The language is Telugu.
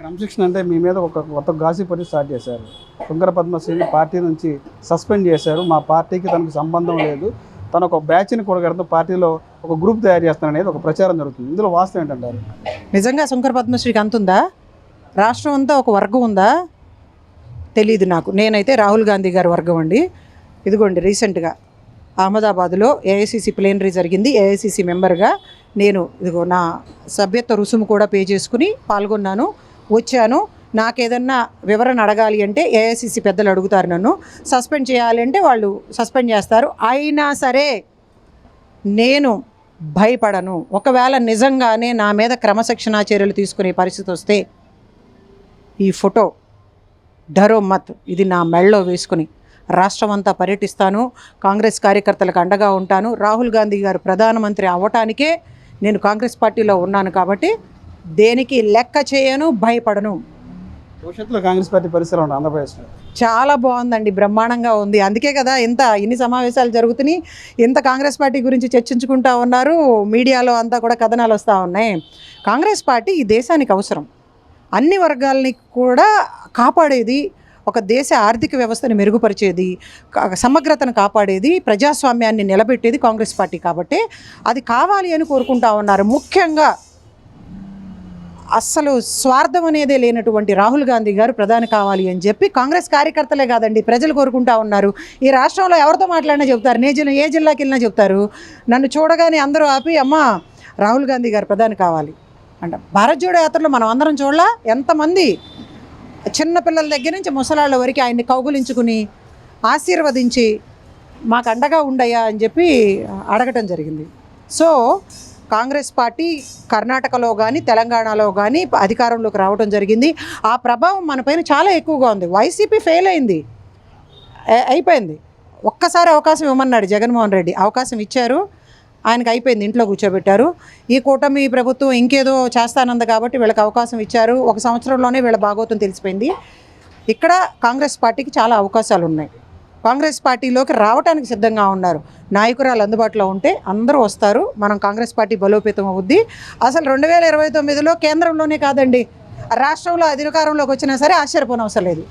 క్రమశిక్షణ అంటే మీ మీద ఒక కొత్త గాసిపడి స్టార్ట్ చేశారు. శుంకర పద్మశ్రీని పార్టీ నుంచి సస్పెండ్ చేశారు. మా పార్టీకి తనకు సంబంధం లేదు, తను ఒక బ్యాచ్ని కూడగడుతూ పార్టీలో ఒక గ్రూప్ తయారు చేస్తాననేది ఒక ప్రచారం జరుగుతుంది. ఇందులో వాస్తవం ఏంటంటారు? నిజంగా శుంకర పద్మశ్రీకి అంతుందా? రాష్ట్రం అంతా ఒక వర్గం ఉందా? తెలీదు నాకు. నేనైతే రాహుల్ గాంధీ గారి వర్గం అండి. ఇదిగోండి, రీసెంట్గా అహ్మదాబాద్లో ఏఐసిసి ప్లేనరీ జరిగింది. ఏఐసిసి మెంబర్గా నేను ఇదిగో నా సభ్యత్వ రుసుము కూడా పే చేసుకుని పాల్గొన్నాను, వచ్చాను. నాకేదన్నా వివరణ అడగాలి అంటే ఏఐసిసి పెద్దలు అడుగుతారు, నన్ను సస్పెండ్ చేయాలి అంటే వాళ్ళు సస్పెండ్ చేస్తారు. అయినా సరే నేను భయపడను. ఒకవేళ నిజంగానే నా మీద క్రమశిక్షణా చర్యలు తీసుకునే పరిస్థితి వస్తే ఈ ఫోటో డరో మత్ ఇది నా మెళ్ళలో వేసుకుని రాష్ట్రం అంతా పర్యటిస్తాను. కాంగ్రెస్ కార్యకర్తలకు అండగా ఉంటాను. రాహుల్ గాంధీ గారు ప్రధానమంత్రి అవ్వటానికే నేను కాంగ్రెస్ పార్టీలో ఉన్నాను కాబట్టి దేనికి లెక్క చేయను, భయపడను. భవిష్యత్తులో కాంగ్రెస్ పార్టీ పరిస్థితి ఉంది ఆంధ్రప్రదేశ్లో. చాలా బాగుందండి, బ్రహ్మాండంగా ఉంది. అందుకే కదా ఇన్ని సమావేశాలు జరుగుతున్నాయి, ఇంత కాంగ్రెస్ పార్టీ గురించి చర్చించుకుంటూ ఉన్నారు. మీడియాలో అంతా కూడా కథనాలు వస్తూ ఉన్నాయి. కాంగ్రెస్ పార్టీ ఈ దేశానికి అవసరం. అన్ని వర్గాలని కూడా కాపాడేది, ఒక దేశ ఆర్థిక వ్యవస్థని మెరుగుపరిచేది, సమగ్రతను కాపాడేది, ప్రజాస్వామ్యాన్ని నిలబెట్టేది కాంగ్రెస్ పార్టీ. కాబట్టి అది కావాలి అని కోరుకుంటా ఉన్నారు. ముఖ్యంగా అస్సలు స్వార్థం అనేదే లేనటువంటి రాహుల్ గాంధీ గారు ప్రధాని కావాలి అని చెప్పి కాంగ్రెస్ కార్యకర్తలే కాదండి, ప్రజలు కోరుకుంటా ఉన్నారు. ఈ రాష్ట్రంలో ఎవరితో మాట్లాడినా చెప్తారు, ఏ జిల్లాకి వెళ్ళినా చెప్తారు. నన్ను చూడగానే అందరూ ఆపి అమ్మ రాహుల్ గాంధీ గారు ప్రధాని కావాలి అంట. భారత్ జోడో యాత్రలో మనం అందరం చూడలా, ఎంతమంది చిన్నపిల్లల దగ్గర నుంచి ముసలాళ్ళ వరకు ఆయన్ని కౌగులించుకుని ఆశీర్వదించి మాకు అండగా ఉండయా అని చెప్పి అడగటం జరిగింది. సో కాంగ్రెస్ పార్టీ కర్ణాటకలో కానీ తెలంగాణలో కానీ అధికారంలోకి రావడం జరిగింది. ఆ ప్రభావం మనపైన చాలా ఎక్కువగా ఉంది. వైసీపీ ఫెయిల్ అయింది, అయిపోయింది. ఒక్కసారి అవకాశం ఇవ్వమన్నాడు జగన్మోహన్ రెడ్డి, అవకాశం ఇచ్చారు, ఆయనకు అయిపోయింది, ఇంట్లో కూర్చోబెట్టారు. ఈ కూటమి ప్రభుత్వం ఇంకేదో చేస్తానంది కాబట్టి వీళ్ళకి అవకాశం ఇచ్చారు. 1 సంవత్సరంలోనే వీళ్ళ భాగోతం తెలిసిపోయింది. ఇక్కడ కాంగ్రెస్ పార్టీకి చాలా అవకాశాలు ఉన్నాయి. కాంగ్రెస్ పార్టీలోకి రావడానికి సిద్ధంగా ఉన్నారు. నాయకురాలు అందుబాటులో ఉంటే అందరూ వస్తారు. మనం కాంగ్రెస్ పార్టీ బలోపేతం అవుద్ది. అసలు 2029లో కేంద్రంలోనే కాదండి, రాష్ట్రంలో అధికారంలోకి వచ్చినా సరే ఆశ్చర్యపోనవసరం లేదు.